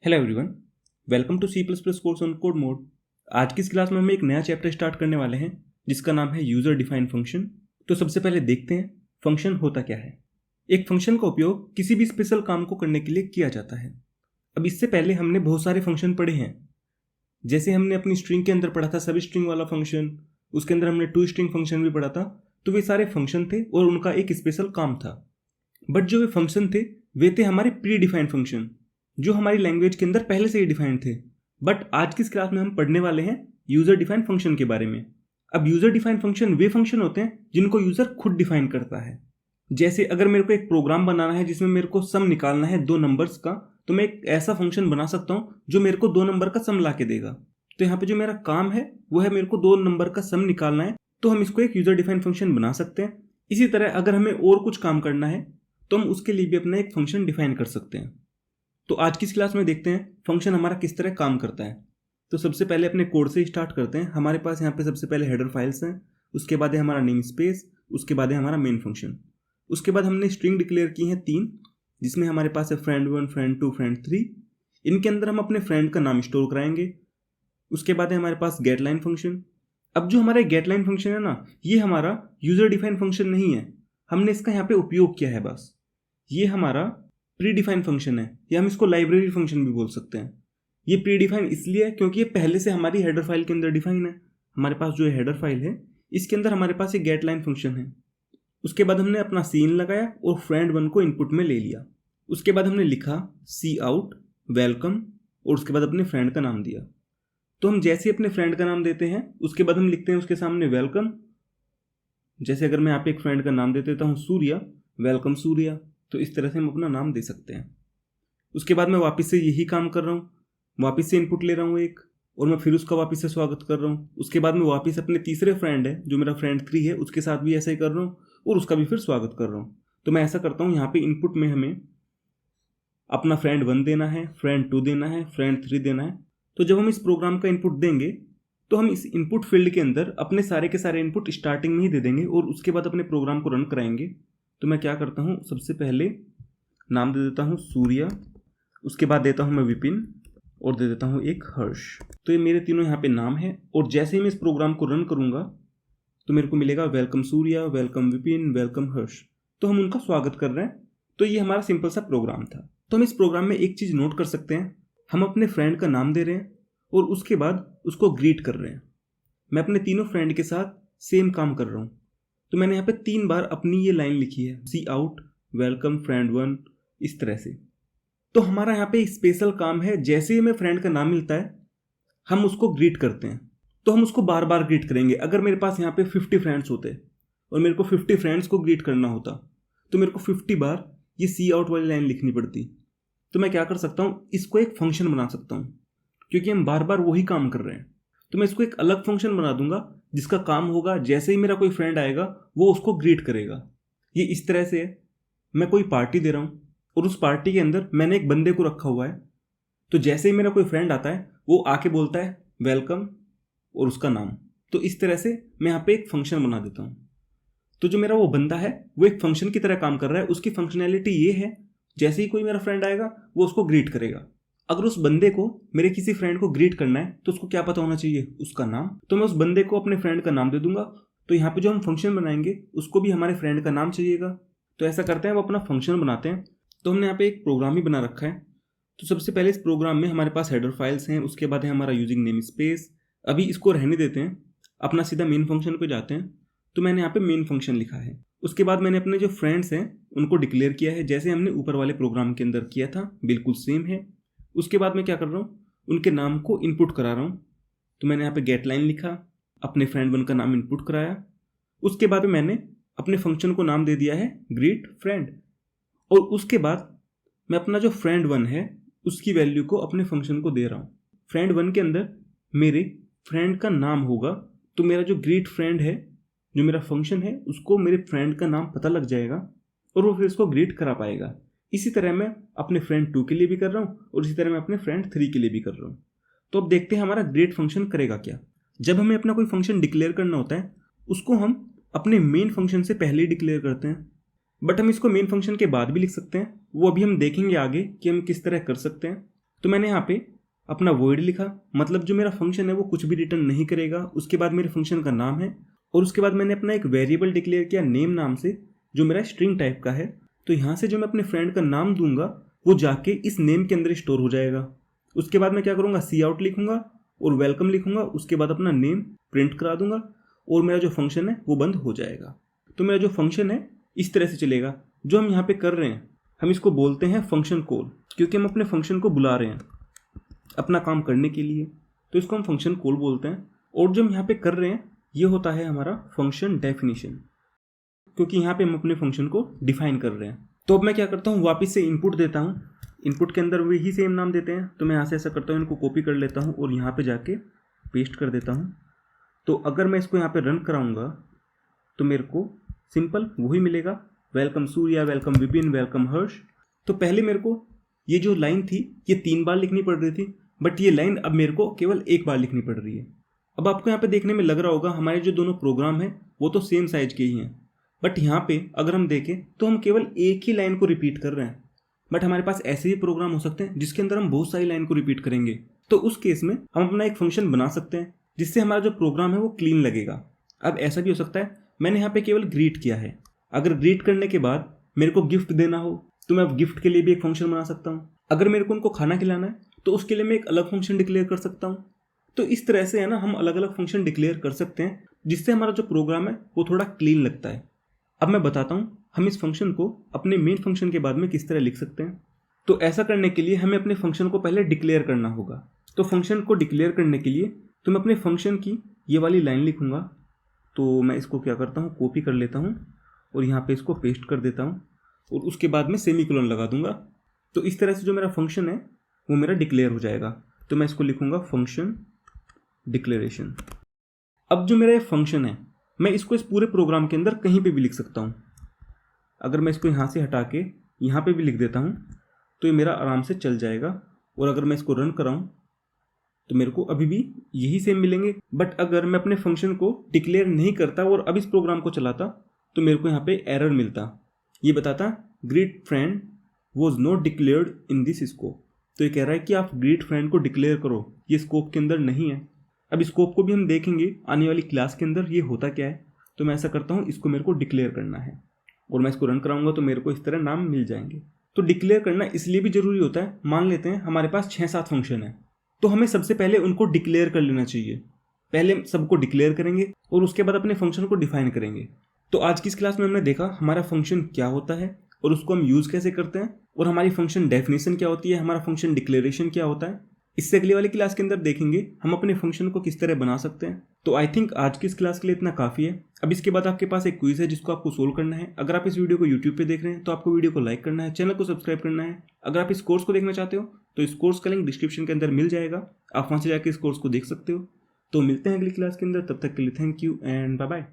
Hello everyone, welcome to C plus plus course on code mode. आज की इस class में हम एक नया चैप्टर स्टार्ट करने वाले हैं जिसका नाम है यूजर डिफाइंड फंक्शन। तो सबसे पहले देखते हैं फंक्शन होता क्या है। एक फंक्शन का उपयोग किसी भी स्पेशल काम को करने के लिए किया जाता है। अब इससे पहले हमने बहुत सारे फंक्शन पढ़े हैं, जैसे हमने अपनी स्ट्रिंग के अंदर पढ़ा था सब स्ट्रिंग वाला फंक्शन, उसके अंदर हमने टू स्ट्रिंग फंक्शन भी पढ़ा था। तो वे सारे फंक्शन थे और उनका एक स्पेशल काम था। बट जो वे फंक्शन थे वे थे हमारे प्री डिफाइंड फंक्शन, जो हमारी लैंग्वेज के अंदर पहले से ही डिफाइंड थे। बट आज की इस क्लास में हम पढ़ने वाले हैं यूजर डिफाइंड फंक्शन के बारे में। अब यूजर डिफाइंड फंक्शन वे फंक्शन होते हैं जिनको यूजर खुद डिफाइन करता है। जैसे अगर मेरे को एक प्रोग्राम बनाना है जिसमें मेरे को सम निकालना है दो नंबर्स का, तो मैं एक ऐसा फंक्शन बना सकता हूँ जो मेरे को दो नंबर का सम ला के देगा। तो यहाँ पे जो मेरा काम है वो है मेरे को दो नंबर का सम निकालना है, तो हम इसको एक यूजर डिफाइंड फंक्शन बना सकते हैं। इसी तरह अगर हमें और कुछ काम करना है तो हम उसके लिए भी अपना एक फंक्शन डिफाइन कर सकते हैं। तो आज की इस क्लास में देखते हैं फंक्शन हमारा किस तरह काम करता है। तो सबसे पहले अपने कोड से स्टार्ट करते हैं। हमारे पास यहाँ पे सबसे पहले हेडर फाइल्स हैं, उसके बाद है हमारा नेम स्पेस, उसके बाद है हमारा मेन फंक्शन। उसके बाद हमने स्ट्रिंग डिक्लेयर की है 3, जिसमें हमारे पास है friend1, friend2, friend3। इनके अंदर हम अपने फ्रेंड का नाम स्टोर कराएंगे। उसके बाद है हमारे पास गेट लाइन फंक्शन। अब जो हमारा गेट लाइन फंक्शन है ना, ये हमारा यूजर डिफाइंड फंक्शन नहीं है, हमने इसका यहाँ पे उपयोग किया है बस। ये हमारा प्री डिफाइंड फंक्शन है, या हम इसको लाइब्रेरी फंक्शन भी बोल सकते हैं। ये प्री डिफाइंड इसलिए है क्योंकि ये पहले से हमारी हेडर फाइल के अंदर डिफाइन है। हमारे पास जो हेडर फाइल है इसके अंदर हमारे पास एक गेट लाइन फंक्शन है। उसके बाद हमने अपना सीन लगाया और friend1 को इनपुट में ले लिया। उसके बाद हमने लिखा सी आउट वेलकम और उसके बाद अपने फ्रेंड का नाम दिया। तो हम जैसे ही अपने फ्रेंड का नाम देते हैं उसके बाद हम लिखते हैं उसके सामने वेलकम। जैसे अगर मैं यहाँ पे एक फ्रेंड का नाम दे देता हूँ सूर्या, वेलकम सूर्या, तो इस तरह से हम अपना नाम दे सकते हैं। उसके बाद मैं वापस से यही काम कर रहा हूँ, वापस से इनपुट ले रहा हूँ एक, और मैं फिर उसका वापस से स्वागत कर रहा हूँ। उसके बाद मैं वापस अपने तीसरे फ्रेंड है जो मेरा फ्रेंड 3 है उसके साथ भी ऐसा ही कर रहा हूँ और उसका भी फिर स्वागत कर रहा हूँ। तो मैं ऐसा करता हूँ, यहाँ पे इनपुट में हमें अपना friend1 देना है, friend2 देना है, friend3 देना है। तो जब हम इस प्रोग्राम का इनपुट देंगे तो हम इस इनपुट फील्ड के अंदर अपने सारे के सारे इनपुट स्टार्टिंग में ही दे देंगे और उसके बाद अपने प्रोग्राम को रन कराएंगे। तो मैं क्या करता हूँ, सबसे पहले नाम दे देता हूँ सूर्या, उसके बाद देता हूँ मैं विपिन और दे देता हूँ एक हर्ष। तो ये मेरे तीनों यहाँ पे नाम है और जैसे ही मैं इस प्रोग्राम को रन करूँगा तो मेरे को मिलेगा welcome Surya, welcome Vipin, welcome Harsh. तो हम उनका स्वागत कर रहे हैं। तो ये हमारा सिंपल सा प्रोग्राम था। तो हम इस प्रोग्राम में एक चीज़ नोट कर सकते हैं, हम अपने फ्रेंड का नाम दे रहे हैं और उसके बाद उसको ग्रीट कर रहे हैं। मैं अपने तीनों फ्रेंड के साथ सेम काम कर रहा हूँ। तो मैंने यहाँ पे 3 बार अपनी ये लाइन लिखी है, सी आउट वेलकम friend1, इस तरह से। तो हमारा यहाँ पे स्पेशल काम है, जैसे ही हमें फ्रेंड का नाम मिलता है हम उसको ग्रीट करते हैं। तो हम उसको बार बार ग्रीट करेंगे। अगर मेरे पास यहाँ पे 50 फ्रेंड्स होते और मेरे को 50 फ्रेंड्स को ग्रीट करना होता तो मेरे को 50 बार ये सी आउट वाली लाइन लिखनी पड़ती। तो मैं क्या कर सकता हूँ, इसको एक फंक्शन बना सकता हूँ, क्योंकि हम बार बार वही काम कर रहे हैं। तो मैं इसको एक अलग फंक्शन बना दूंगा जिसका काम होगा जैसे ही मेरा कोई फ्रेंड आएगा वो उसको ग्रीट करेगा। ये इस तरह से है, मैं कोई पार्टी दे रहा हूँ और उस पार्टी के अंदर मैंने एक बंदे को रखा हुआ है। तो जैसे ही मेरा कोई फ्रेंड आता है वो आके बोलता है वेलकम और उसका नाम। तो इस तरह से मैं यहाँ पे एक फंक्शन बना देता हूँ। तो जो मेरा वो बंदा है वो एक फंक्शन की तरह काम कर रहा है। उसकी फंक्शनैलिटी ये है, जैसे ही कोई मेरा फ्रेंड आएगा वो उसको ग्रीट करेगा। अगर उस बंदे को मेरे किसी फ्रेंड को ग्रीट करना है तो उसको क्या पता होना चाहिए, उसका नाम। तो मैं उस बंदे को अपने फ्रेंड का नाम दे दूंगा। तो यहाँ पे जो हम फंक्शन बनाएंगे उसको भी हमारे फ्रेंड का नाम चाहिएगा। तो ऐसा करते हैं, वो अपना फंक्शन बनाते हैं। तो हमने यहाँ पे एक प्रोग्राम ही बना रखा है। तो सबसे पहले इस प्रोग्राम में हमारे पास हेडर फाइल्स हैं, उसके बाद है हमारा यूजिंग नेम स्पेस। अभी इसको रहने देते हैं, अपना सीधा मेन फंक्शन पे जाते हैं। तो मैंने यहाँ पे मेन फंक्शन लिखा है। उसके बाद मैंने अपने जो फ्रेंड्स हैं उनको डिक्लेयर किया है, जैसे हमने ऊपर वाले प्रोग्राम के अंदर किया था, बिल्कुल सेम है। उसके बाद मैं क्या कर रहा हूँ, उनके नाम को इनपुट करा रहा हूँ। तो मैंने यहाँ पे गेट लाइन लिखा, अपने friend1 का नाम इनपुट कराया। उसके बाद मैंने अपने फंक्शन को नाम दे दिया है ग्रीट फ्रेंड। और उसके बाद मैं अपना जो friend1 है उसकी वैल्यू को अपने फंक्शन को दे रहा हूँ। friend1 के अंदर मेरे फ्रेंड का नाम होगा, तो मेरा जो ग्रीट फ्रेंड है, जो मेरा फंक्शन है, उसको मेरे फ्रेंड का नाम पता लग जाएगा और वो फिर उसको ग्रीट करा पाएगा। इसी तरह मैं अपने friend2 के लिए भी कर रहा हूँ और इसी तरह मैं अपने friend3 के लिए भी कर रहा हूँ। तो अब देखते हैं हमारा ग्रीट फंक्शन करेगा क्या। जब हमें अपना कोई फंक्शन डिक्लेयर करना होता है उसको हम अपने मेन फंक्शन से पहले ही डिक्लेयर करते हैं, बट हम इसको मेन फंक्शन के बाद भी लिख सकते हैं। वो अभी हम देखेंगे आगे कि हम किस तरह कर सकते हैं। तो मैंने यहाँ पे अपना void लिखा, मतलब जो मेरा फंक्शन है वो कुछ भी रिटर्न नहीं करेगा। उसके बाद मेरे फंक्शन का नाम है और उसके बाद मैंने अपना एक वेरिएबल डिक्लेयर किया नेम नाम से, जो मेरा स्ट्रिंग टाइप का है। तो यहाँ से जो मैं अपने फ्रेंड का नाम दूंगा वो जाके इस नेम के अंदर स्टोर हो जाएगा। उसके बाद मैं क्या करूँगा, सी आउट लिखूंगा और वेलकम लिखूंगा, उसके बाद अपना नेम प्रिंट करा दूंगा और मेरा जो फंक्शन है वो बंद हो जाएगा। तो मेरा जो फंक्शन है इस तरह से चलेगा। जो हम यहाँ पे कर रहे हैं हम इसको बोलते हैं फंक्शन कॉल, क्योंकि हम अपने फंक्शन को बुला रहे हैं अपना काम करने के लिए, तो इसको हम फंक्शन कॉल बोलते हैं। और जो हम यहाँ पे कर रहे हैं ये होता है हमारा फंक्शन डेफिनेशन, क्योंकि यहाँ पे हम अपने फंक्शन को डिफाइन कर रहे हैं। तो अब मैं क्या करता हूँ, वापस से इनपुट देता हूँ। इनपुट के अंदर वही सेम नाम देते हैं, तो मैं यहाँ से ऐसा करता हूँ, इनको कॉपी कर लेता हूँ और यहाँ पे जाके पेस्ट कर देता हूँ। तो अगर मैं इसको यहाँ पे रन कराऊंगा तो मेरे को सिंपल वही मिलेगा, welcome Surya, welcome Vipin, welcome Harsh. तो पहले मेरे को ये जो लाइन थी ये 3 बार लिखनी पड़ रही थी, बट ये लाइन अब मेरे को केवल 1 बार लिखनी पड़ रही है। अब आपको यहाँ पे देखने में लग रहा होगा हमारे जो दोनों प्रोग्राम है वो तो सेम साइज के ही हैं, बट यहाँ पे अगर हम देखें तो हम केवल एक ही लाइन को रिपीट कर रहे हैं। बट हमारे पास ऐसे ही प्रोग्राम हो सकते हैं जिसके अंदर हम बहुत सारी लाइन को रिपीट करेंगे। तो उस केस में हम अपना एक फंक्शन बना सकते हैं जिससे हमारा जो प्रोग्राम है वो क्लीन लगेगा। अब ऐसा भी हो सकता है मैंने यहाँ पे केवल ग्रीट किया है, अगर ग्रीट करने के बाद मेरे को गिफ्ट देना हो तो मैं अब गिफ्ट के लिए भी एक फंक्शन बना सकता हूँ। अगर मेरे को उनको खाना खिलाना है तो उसके लिए मैं एक अलग फंक्शन डिक्लेयर कर सकता हूँ। तो इस तरह से है ना, हम अलग अलग फंक्शन डिक्लेयर कर सकते हैं जिससे हमारा जो प्रोग्राम है वो थोड़ा क्लीन लगता है। अब मैं बताता हूँ हम इस फंक्शन को अपने मेन फंक्शन के बाद में किस तरह लिख सकते हैं। तो ऐसा करने के लिए हमें अपने फंक्शन को पहले डिक्लेयर करना होगा। तो फंक्शन को डिक्लेयर करने के लिए तो मैं अपने फंक्शन की ये वाली लाइन लिखूंगा। तो मैं इसको क्या करता हूँ, कॉपी कर लेता हूँ और यहाँ पे इसको पेस्ट कर देता हूँ और उसके बाद में सेमीकोलन लगा दूंगा। तो इस तरह से जो मेरा फंक्शन है वो मेरा डिक्लेयर हो जाएगा। तो मैं इसको लिखूंगा फंक्शन डिक्लेरेशन। अब जो मेरा ये फंक्शन है मैं इसको इस पूरे प्रोग्राम के अंदर कहीं पे भी लिख सकता हूँ। अगर मैं इसको यहाँ से हटा के यहाँ पे भी लिख देता हूँ तो ये मेरा आराम से चल जाएगा। और अगर मैं इसको रन कराऊँ तो मेरे को अभी भी यही सेम मिलेंगे। बट अगर मैं अपने फंक्शन को डिक्लेयर नहीं करता और अब इस प्रोग्राम को चलाता तो मेरे को यहाँ पे एरर मिलता, ये बताता greet friend was not declared in this scope. तो ये कह रहा है कि आप ग्रीट फ्रेंड को डिक्लेयर करो, ये स्कोप के अंदर नहीं है। अब स्कोप को भी हम देखेंगे आने वाली क्लास के अंदर ये होता क्या है। तो मैं ऐसा करता हूँ, इसको मेरे को डिक्लेयर करना है और मैं इसको रन कराऊंगा तो मेरे को इस तरह नाम मिल जाएंगे। तो डिक्लेयर करना इसलिए भी जरूरी होता है, मान लेते हैं हमारे पास 6-7 फंक्शन है तो हमें सबसे पहले उनको डिक्लेयर कर लेना चाहिए। पहले सबको डिक्लेयर करेंगे और उसके बाद अपने फंक्शन को डिफाइन करेंगे। तो आज की इस क्लास में हमने देखा हमारा फंक्शन क्या होता है और उसको हम यूज़ कैसे करते हैं, और हमारी फंक्शन डेफिनेशन क्या होती है, हमारा फंक्शन डिक्लेरेशन क्या होता है। इससे अगली वाली क्लास के अंदर देखेंगे हम अपने फंक्शन को किस तरह बना सकते हैं। तो आई थिंक आज की इस क्लास के लिए इतना काफ़ी है। अब इसके बाद आपके पास एक क्विज है जिसको आपको सोल्व करना है। अगर आप इस वीडियो को यूट्यूब पे देख रहे हैं तो आपको वीडियो को लाइक करना है, चैनल को सब्सक्राइब करना है। अगर आप इस कोर्स को देखना चाहते हो तो इस कोर्स का लिंक डिस्क्रिप्शन के अंदर मिल जाएगा, आप वहाँ से जाकर इस कोर्स को देख सकते हो। तो मिलते हैं अगली क्लास के अंदर, तब तक के लिए thank you and bye bye.